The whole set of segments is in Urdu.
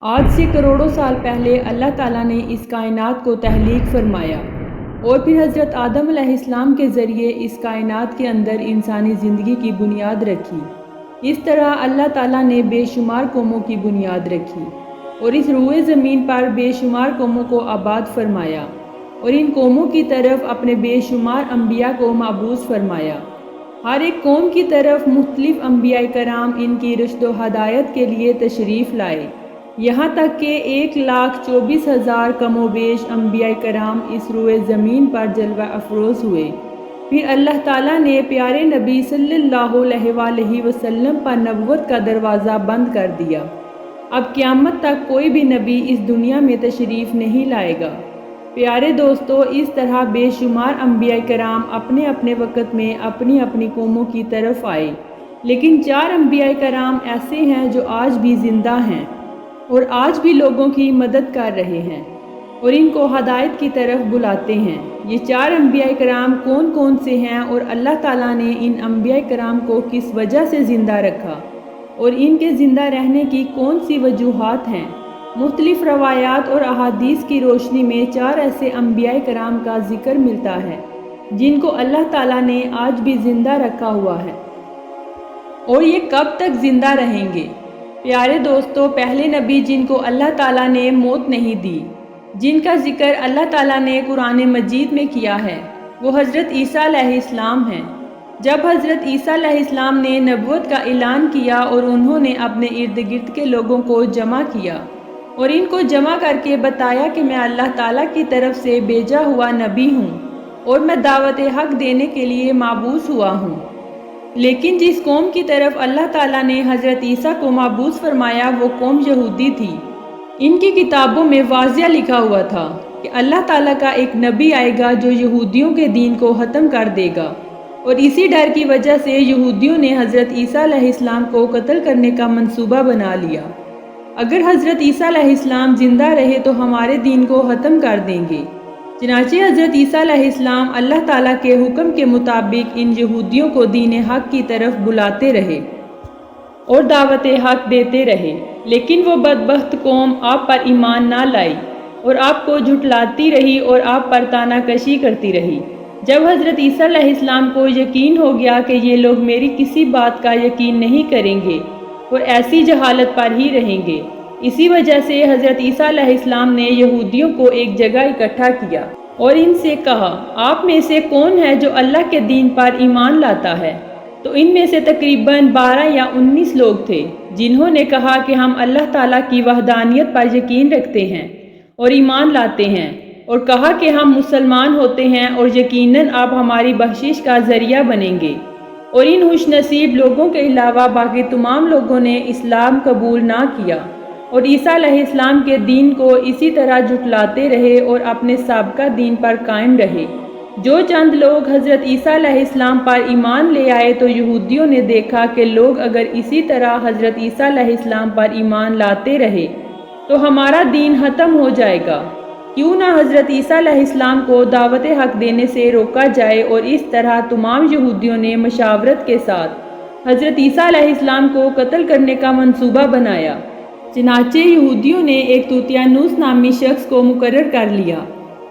آج سے کروڑوں سال پہلے اللہ تعالیٰ نے اس کائنات کو تخلیق فرمایا اور پھر حضرت آدم علیہ السلام کے ذریعے اس کائنات کے اندر انسانی زندگی کی بنیاد رکھی۔ اس طرح اللہ تعالیٰ نے بے شمار قوموں کی بنیاد رکھی اور اس روئے زمین پر بے شمار قوموں کو آباد فرمایا اور ان قوموں کی طرف اپنے بے شمار انبیاء کو مبعوث فرمایا۔ ہر ایک قوم کی طرف مختلف انبیاء کرام ان کی رشد و ہدایت کے لیے تشریف لائے، یہاں تک کہ 1,24,000 کم و بیش انبیاء کرام اس روئے زمین پر جلوہ افروز ہوئے۔ پھر اللہ تعالیٰ نے پیارے نبی صلی اللہ علیہ وآلہ وسلم پر نبوت کا دروازہ بند کر دیا۔ اب قیامت تک کوئی بھی نبی اس دنیا میں تشریف نہیں لائے گا۔ پیارے دوستو، اس طرح بے شمار انبیاء کرام اپنے اپنے وقت میں اپنی اپنی قوموں کی طرف آئے، لیکن 4 انبیاء کرام ایسے ہیں جو آج بھی زندہ ہیں اور آج بھی لوگوں کی مدد کر رہے ہیں اور ان کو ہدایت کی طرف بلاتے ہیں۔ یہ 4 انبیاء کرام کون کون سے ہیں اور اللہ تعالیٰ نے ان انبیاء کرام کو کس وجہ سے زندہ رکھا اور ان کے زندہ رہنے کی کون سی وجوہات ہیں؟ مختلف روایات اور احادیث کی روشنی میں 4 ایسے انبیاء کرام کا ذکر ملتا ہے جن کو اللہ تعالیٰ نے آج بھی زندہ رکھا ہوا ہے، اور یہ کب تک زندہ رہیں گے؟ پیارے دوستو، پہلے نبی جن کو اللہ تعالیٰ نے موت نہیں دی، جن کا ذکر اللہ تعالیٰ نے قرآن مجید میں کیا ہے، وہ حضرت عیسیٰ علیہ السلام ہیں۔ جب حضرت عیسیٰ علیہ السلام نے نبوت کا اعلان کیا اور انہوں نے اپنے ارد گرد کے لوگوں کو جمع کیا اور ان کو جمع کر کے بتایا کہ میں اللہ تعالیٰ کی طرف سے بھیجا ہوا نبی ہوں اور میں دعوت حق دینے کے لیے مبعوث ہوا ہوں، لیکن جس قوم کی طرف اللہ تعالیٰ نے حضرت عیسیٰ کو مبعوث فرمایا وہ قوم یہودی تھی۔ ان کی کتابوں میں واضح لکھا ہوا تھا کہ اللہ تعالیٰ کا ایک نبی آئے گا جو یہودیوں کے دین کو ختم کر دے گا، اور اسی ڈر کی وجہ سے یہودیوں نے حضرت عیسیٰ علیہ السلام کو قتل کرنے کا منصوبہ بنا لیا۔ اگر حضرت عیسیٰ علیہ السلام زندہ رہے تو ہمارے دین کو ختم کر دیں گے۔ چنانچہ حضرت عیسیٰ علیہ السلام اللہ تعالیٰ کے حکم کے مطابق ان یہودیوں کو دین حق کی طرف بلاتے رہے اور دعوت حق دیتے رہے، لیکن وہ بدبخت قوم آپ پر ایمان نہ لائی اور آپ کو جھٹلاتی رہی اور آپ پر طعنہ کشی کرتی رہی۔ جب حضرت عیسیٰ علیہ السلام کو یقین ہو گیا کہ یہ لوگ میری کسی بات کا یقین نہیں کریں گے اور ایسی جہالت پر ہی رہیں گے، اسی وجہ سے حضرت عیسیٰ علیہ السلام نے یہودیوں کو ایک جگہ اکٹھا کیا اور ان سے کہا، آپ میں سے کون ہے جو اللہ کے دین پر ایمان لاتا ہے؟ تو ان میں سے تقریباً 12 یا 19 لوگ تھے جنہوں نے کہا کہ ہم اللہ تعالیٰ کی وحدانیت پر یقین رکھتے ہیں اور ایمان لاتے ہیں، اور کہا کہ ہم مسلمان ہوتے ہیں اور یقیناً آپ ہماری بخشش کا ذریعہ بنیں گے۔ اور ان خوش نصیب لوگوں کے علاوہ باقی تمام لوگوں نے اسلام قبول نہ کیا اور عیسیٰ علیہ السلام کے دین کو اسی طرح جھٹلاتے رہے اور اپنے سابقہ دین پر قائم رہے۔ جو چند لوگ حضرت عیسیٰ علیہ السلام پر ایمان لے آئے تو یہودیوں نے دیکھا کہ لوگ اگر اسی طرح حضرت عیسیٰ علیہ السلام پر ایمان لاتے رہے تو ہمارا دین ختم ہو جائے گا، کیوں نہ حضرت عیسیٰ علیہ السلام کو دعوت حق دینے سے روکا جائے، اور اس طرح تمام یہودیوں نے مشاورت کے ساتھ حضرت عیسیٰ علیہ السلام کو قتل کرنے کا منصوبہ بنایا۔ چنانچہ یہودیوں نے ایک توتیانوس نامی شخص کو مقرر کر لیا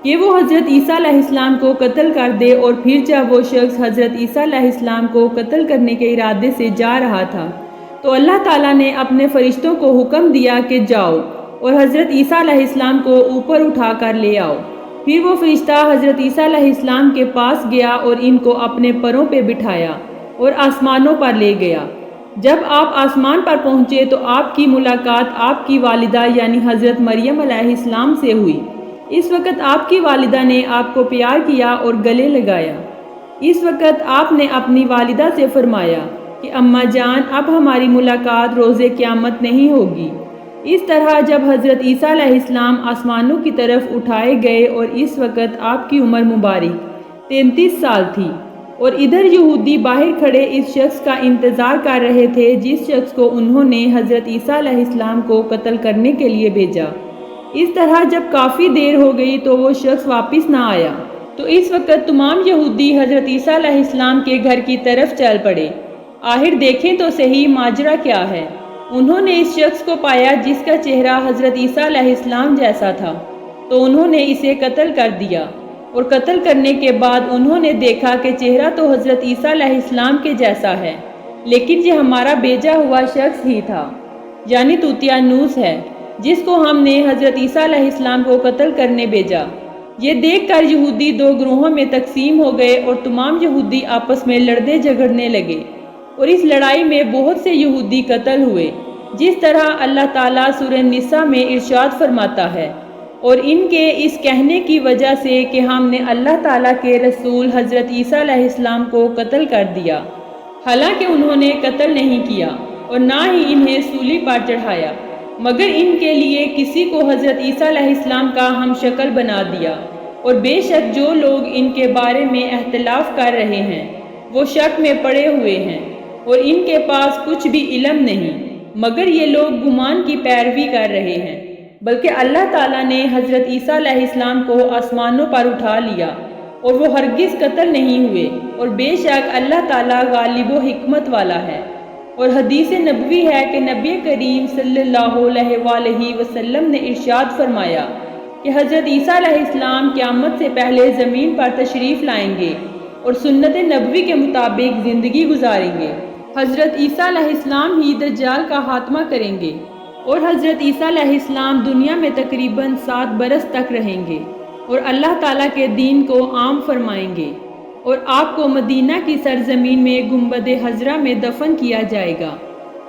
کہ وہ حضرت عیسیٰ علیہ السلام کو قتل کر دے، اور پھر جب وہ شخص حضرت عیسیٰ علیہ السلام کو قتل کرنے کے ارادے سے جا رہا تھا تو اللہ تعالیٰ نے اپنے فرشتوں کو حکم دیا کہ جاؤ اور حضرت عیسیٰ علیہ السلام کو اوپر اٹھا کر لے آؤ۔ پھر وہ فرشتہ حضرت عیسیٰ علیہ السلام کے پاس گیا اور ان کو اپنے پروں پہ بٹھایا اور آسمانوں پر لے گیا۔ جب آپ آسمان پر پہنچے تو آپ کی ملاقات آپ کی والدہ یعنی حضرت مریم علیہ السلام سے ہوئی۔ اس وقت آپ کی والدہ نے آپ کو پیار کیا اور گلے لگایا۔ اس وقت آپ نے اپنی والدہ سے فرمایا کہ اماں جان، اب ہماری ملاقات روز قیامت نہیں ہوگی۔ اس طرح جب حضرت عیسیٰ علیہ السلام آسمانوں کی طرف اٹھائے گئے اور اس وقت آپ کی عمر مبارک 33 سال تھی، اور ادھر یہودی باہر کھڑے اس شخص کا انتظار کر رہے تھے جس شخص کو انہوں نے حضرت عیسیٰ علیہ السلام کو قتل کرنے کے لیے بھیجا۔ اس طرح جب کافی دیر ہو گئی تو وہ شخص واپس نہ آیا، تو اس وقت تمام یہودی حضرت عیسیٰ علیہ السلام کے گھر کی طرف چل پڑے۔ آخر دیکھیں تو صحیح ماجرا کیا ہے۔ انہوں نے اس شخص کو پایا جس کا چہرہ حضرت عیسیٰ علیہ السلام جیسا تھا، تو انہوں نے اسے قتل کر دیا، اور قتل کرنے کے بعد انہوں نے دیکھا کہ چہرہ تو حضرت عیسیٰ علیہ السلام کے جیسا ہے، لیکن یہ ہمارا بھیجا ہوا شخص ہی تھا، یعنی طوطیانوس ہے، جس کو ہم نے حضرت عیسیٰ علیہ السلام کو قتل کرنے بھیجا۔ یہ دیکھ کر یہودی دو گروہوں میں تقسیم ہو گئے اور تمام یہودی آپس میں لڑنے جھگڑنے لگے، اور اس لڑائی میں بہت سے یہودی قتل ہوئے، جس طرح اللہ تعالیٰ سورہ نساء میں ارشاد فرماتا ہے، اور ان کے اس کہنے کی وجہ سے کہ ہم نے اللہ تعالیٰ کے رسول حضرت عیسیٰ علیہ السلام کو قتل کر دیا، حالانکہ انہوں نے قتل نہیں کیا اور نہ ہی انہیں سولی پر چڑھایا، مگر ان کے لیے کسی کو حضرت عیسیٰ علیہ السلام کا ہم شکل بنا دیا، اور بے شک جو لوگ ان کے بارے میں اختلاف کر رہے ہیں وہ شک میں پڑے ہوئے ہیں، اور ان کے پاس کچھ بھی علم نہیں، مگر یہ لوگ گمان کی پیروی کر رہے ہیں۔ بلکہ اللہ تعالیٰ نے حضرت عیسیٰ علیہ السلام کو آسمانوں پر اٹھا لیا، اور وہ ہرگز قتل نہیں ہوئے، اور بے شک اللہ تعالیٰ غالب و حکمت والا ہے۔ اور حدیث نبوی ہے کہ نبی کریم صلی اللہ علیہ وآلہ وسلم نے ارشاد فرمایا کہ حضرت عیسیٰ علیہ السلام قیامت سے پہلے زمین پر تشریف لائیں گے اور سنت نبوی کے مطابق زندگی گزاریں گے۔ حضرت عیسیٰ علیہ السلام ہی دجال کا خاتمہ کریں گے، اور حضرت عیسیٰ علیہ السلام دنیا میں تقریباً 7 برس تک رہیں گے اور اللہ تعالیٰ کے دین کو عام فرمائیں گے، اور آپ کو مدینہ کی سرزمین میں گنبد خضرا میں دفن کیا جائے گا۔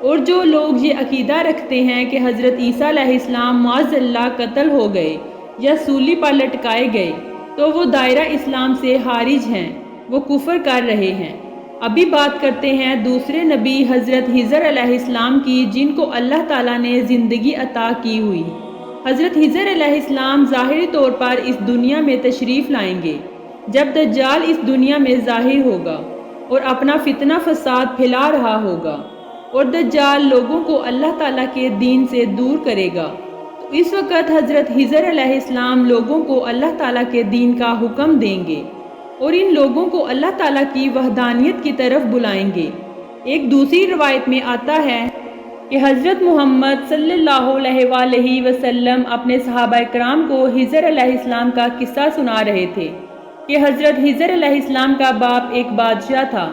اور جو لوگ یہ عقیدہ رکھتے ہیں کہ حضرت عیسیٰ علیہ السلام معاذ اللہ قتل ہو گئے یا سولی پر لٹکائے گئے تو وہ دائرہ اسلام سے خارج ہیں، وہ کفر کر رہے ہیں۔ ابھی بات کرتے ہیں دوسرے نبی حضرت خضر علیہ السلام کی، جن کو اللہ تعالیٰ نے زندگی عطا کی ہوئی۔ حضرت خضر علیہ السلام ظاہری طور پر اس دنیا میں تشریف لائیں گے جب دجال اس دنیا میں ظاہر ہوگا اور اپنا فتنہ فساد پھیلا رہا ہوگا، اور دجال لوگوں کو اللہ تعالیٰ کے دین سے دور کرے گا، تو اس وقت حضرت خضر علیہ السلام لوگوں کو اللہ تعالیٰ کے دین کا حکم دیں گے اور ان لوگوں کو اللہ تعالیٰ کی وحدانیت کی طرف بلائیں گے۔ ایک دوسری روایت میں آتا ہے کہ حضرت محمد صلی اللہ علیہ وآلہ وسلم اپنے صحابہ کرام کو خضر علیہ السلام کا قصہ سنا رہے تھے کہ حضرت خضر علیہ السلام کا باپ ایک بادشاہ تھا،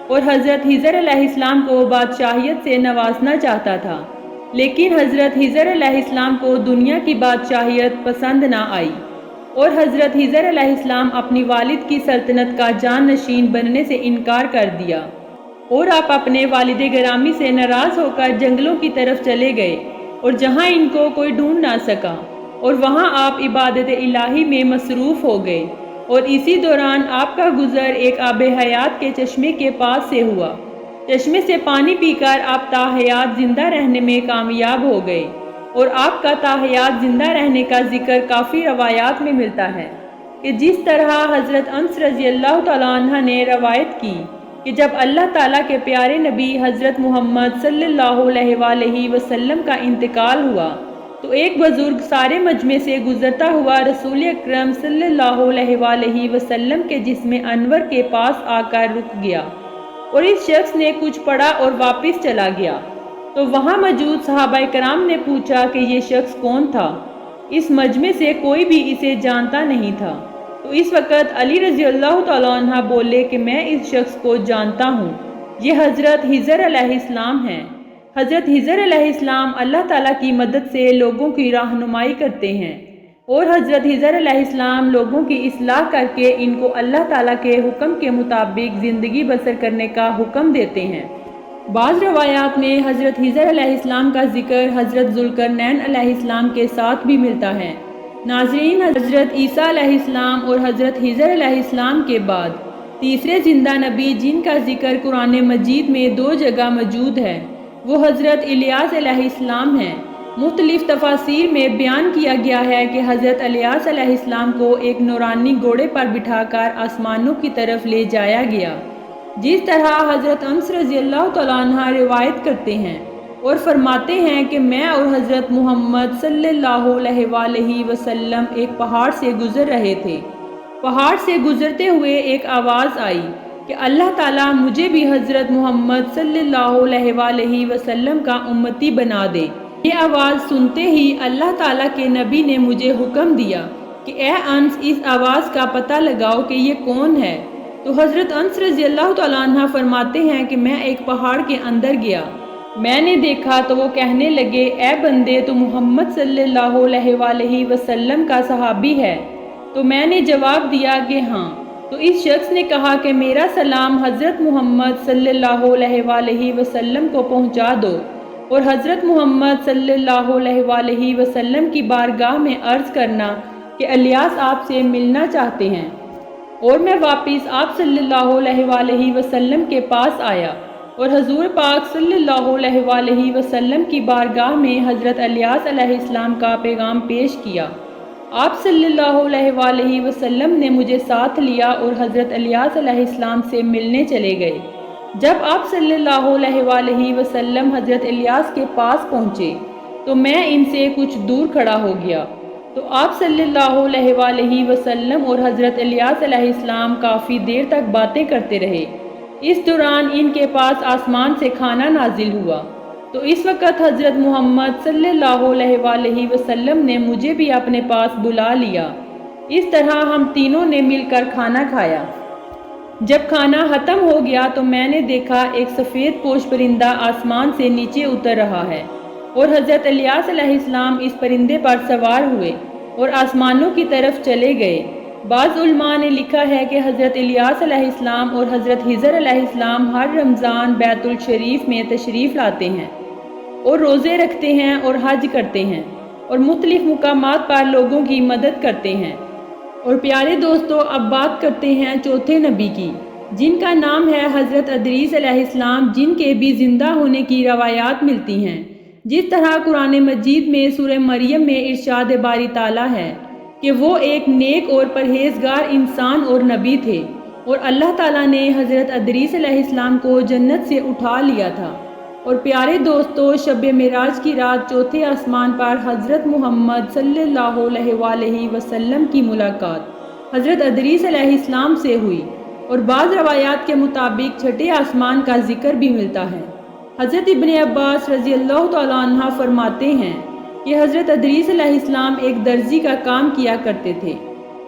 اور حضرت خضر علیہ السلام کو بادشاہیت سے نوازنا چاہتا تھا، لیکن حضرت خضر علیہ السلام کو دنیا کی بادشاہیت پسند نہ آئی، اور حضرت خضر علیہ السلام اپنی والد کی سلطنت کا جانشین بننے سے انکار کر دیا، اور آپ اپنے والد گرامی سے ناراض ہو کر جنگلوں کی طرف چلے گئے، اور جہاں ان کو کوئی ڈھونڈ نہ سکا، اور وہاں آپ عبادت الہی میں مصروف ہو گئے، اور اسی دوران آپ کا گزر ایک آب حیات کے چشمے کے پاس سے ہوا۔ چشمے سے پانی پی کر آپ تا حیات زندہ رہنے میں کامیاب ہو گئے، اور آپ کا تا حیات زندہ رہنے کا ذکر کافی روایات میں ملتا ہے کہ جس طرح حضرت انس رضی اللہ تعالیٰ عنہ نے روایت کی کہ جب اللہ تعالیٰ کے پیارے نبی حضرت محمد صلی اللہ علیہ وآلہ وسلم کا انتقال ہوا تو ایک بزرگ سارے مجمع سے گزرتا ہوا رسول اکرم صلی اللہ علیہ وآلہ وسلم کے جسم انور کے پاس آ کر رک گیا، اور اس شخص نے کچھ پڑھا اور واپس چلا گیا۔ تو وہاں موجود صحابہ کرام نے پوچھا کہ یہ شخص کون تھا؟ اس مجمع سے کوئی بھی اسے جانتا نہیں تھا۔ تو اس وقت علی رضی اللہ تعالیٰ عنہ بولے کہ میں اس شخص کو جانتا ہوں، یہ حضرت خضر علیہ السلام ہیں۔ حضرت خضر علیہ السلام اللہ تعالیٰ کی مدد سے لوگوں کی رہنمائی کرتے ہیں، اور حضرت خضر علیہ السلام لوگوں کی اصلاح کر کے ان کو اللہ تعالیٰ کے حکم کے مطابق زندگی بسر کرنے کا حکم دیتے ہیں۔ بعض روایات میں حضرت خضر علیہ السلام کا ذکر حضرت ذوالقرنین علیہ السلام کے ساتھ بھی ملتا ہے۔ ناظرین، حضرت عیسیٰ علیہ السلام اور حضرت خضر علیہ السلام کے بعد تیسرے زندہ نبی جن کا ذکر قرآن مجید میں 2 جگہ موجود ہے وہ حضرت الیاس علیہ السلام ہیں۔ مختلف تفاسیر میں بیان کیا گیا ہے کہ حضرت الیاس علیہ السلام کو ایک نورانی گھوڑے پر بٹھا کر آسمانوں کی طرف لے جایا گیا، جس طرح حضرت انس رضی اللہ تعالیٰ عنہ روایت کرتے ہیں اور فرماتے ہیں کہ میں اور حضرت محمد صلی اللہ علیہ وآلہ وسلم ایک پہاڑ سے گزر رہے تھے۔ پہاڑ سے گزرتے ہوئے ایک آواز آئی کہ اللہ تعالیٰ مجھے بھی حضرت محمد صلی اللہ علیہ وسلم کا امتی بنا دے۔ یہ آواز سنتے ہی اللہ تعالیٰ کے نبی نے مجھے حکم دیا کہ اے انس، اس آواز کا پتہ لگاؤ کہ یہ کون ہے۔ تو حضرت انس رضی اللہ تعالیٰ عنہ فرماتے ہیں کہ میں ایک پہاڑ کے اندر گیا، میں نے دیکھا تو وہ کہنے لگے، اے بندے، تو محمد صلی اللہ علیہ وسلم کا صحابی ہے؟ تو میں نے جواب دیا کہ ہاں۔ تو اس شخص نے کہا کہ میرا سلام حضرت محمد صلی اللہ علیہ وسلم کو پہنچا دو، اور حضرت محمد صلی اللہ علیہ وسلم کی بارگاہ میں عرض کرنا کہ الیاس آپ سے ملنا چاہتے ہیں۔ اور میں واپس آپ صلی اللہ علیہ وسلم کے پاس آیا اور حضور پاک صلی اللہ علیہ وسلم کی بارگاہ میں حضرت الیاس علیہ السلام کا پیغام پیش کیا۔ آپ صلی اللہ علیہ وسلم نے مجھے ساتھ لیا اور حضرت الیاس علیہ السلام سے ملنے چلے گئے۔ جب آپ صلی اللہ علیہ وسلم حضرت الیاس کے پاس پہنچے تو میں ان سے کچھ دور کھڑا ہو گیا، تو آپ صلی اللہ علیہ وسلم اور حضرت الیاس علیہ السلام کافی دیر تک باتیں کرتے رہے۔ اس دوران ان کے پاس آسمان سے کھانا نازل ہوا، تو اس وقت حضرت محمد صلی اللہ علیہ وسلم نے مجھے بھی اپنے پاس بلا لیا۔ اس طرح ہم تینوں نے مل کر کھانا کھایا۔ جب کھانا ختم ہو گیا تو میں نے دیکھا ایک سفید پوش پرندہ آسمان سے نیچے اتر رہا ہے، اور حضرت الیاس علیہ السلام اس پرندے پر سوار ہوئے اور آسمانوں کی طرف چلے گئے۔ بعض علماء نے لکھا ہے کہ حضرت الیاس علیہ السلام اور حضرت خضر علیہ السلام ہر رمضان بیت الشریف میں تشریف لاتے ہیں اور روزے رکھتے ہیں اور حج کرتے ہیں اور مختلف مقامات پر لوگوں کی مدد کرتے ہیں۔ اور پیارے دوستو، اب بات کرتے ہیں چوتھے نبی کی، جن کا نام ہے حضرت ادریس علیہ السلام، جن کے بھی زندہ ہونے کی روایات ملتی ہیں۔ جس طرح قرآن مجید میں سورہ مریم میں ارشاد باری تعالیٰ ہے کہ وہ ایک نیک اور پرہیزگار انسان اور نبی تھے، اور اللہ تعالیٰ نے حضرت ادریس علیہ السلام کو جنت سے اٹھا لیا تھا۔ اور پیارے دوستو، شب معراج کی رات چوتھے آسمان پر حضرت محمد صلی اللہ علیہ وسلم کی ملاقات حضرت ادریس علیہ السلام سے ہوئی، اور بعض روایات کے مطابق چھٹے آسمان کا ذکر بھی ملتا ہے۔ حضرت ابن عباس رضی اللہ تعالیٰ عنہ فرماتے ہیں کہ حضرت ادریس علیہ السلام ایک درزی کا کام کیا کرتے تھے،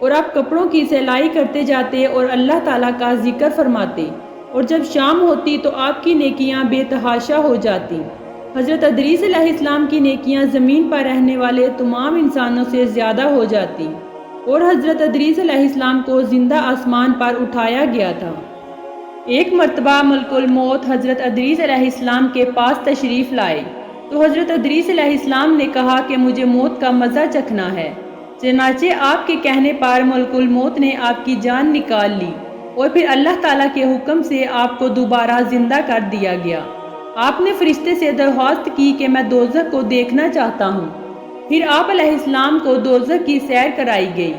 اور آپ کپڑوں کی سلائی کرتے جاتے اور اللہ تعالیٰ کا ذکر فرماتے، اور جب شام ہوتی تو آپ کی نیکیاں بے تحاشا ہو جاتی۔ حضرت ادریس علیہ السلام کی نیکیاں زمین پر رہنے والے تمام انسانوں سے زیادہ ہو جاتی، اور حضرت ادریس علیہ السلام کو زندہ آسمان پر اٹھایا گیا تھا۔ ایک مرتبہ ملک الموت حضرت ادریس علیہ السلام کے پاس تشریف لائے، تو حضرت ادریس علیہ السلام نے کہا کہ مجھے موت کا مزہ چکھنا ہے۔ چنانچہ آپ کے کہنے پر ملک الموت نے آپ کی جان نکال لی، اور پھر اللہ تعالیٰ کے حکم سے آپ کو دوبارہ زندہ کر دیا گیا۔ آپ نے فرشتے سے درخواست کی کہ میں دوزخ کو دیکھنا چاہتا ہوں۔ پھر آپ علیہ السلام کو دوزخ کی سیر کرائی گئی۔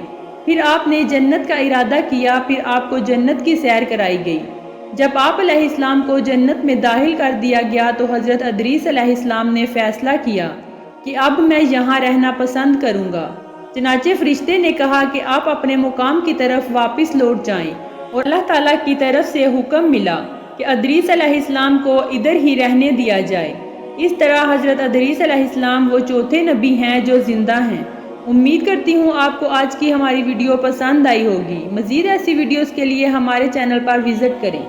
پھر آپ نے جنت کا ارادہ کیا، پھر آپ کو جنت کی سیر کرائی گئی۔ جب آپ علیہ السلام کو جنت میں داخل کر دیا گیا تو حضرت ادریس علیہ السلام نے فیصلہ کیا کہ اب میں یہاں رہنا پسند کروں گا۔ چنانچہ فرشتے نے کہا کہ آپ اپنے مقام کی طرف واپس لوٹ جائیں، اور اللہ تعالیٰ کی طرف سے حکم ملا کہ ادریس علیہ السلام کو ادھر ہی رہنے دیا جائے۔ اس طرح حضرت ادریس علیہ السلام وہ چوتھے نبی ہیں جو زندہ ہیں۔ امید کرتی ہوں آپ کو آج کی ہماری ویڈیو پسند آئی ہوگی۔ مزید ایسی ویڈیوز کے لیے ہمارے چینل پر وزٹ کریں۔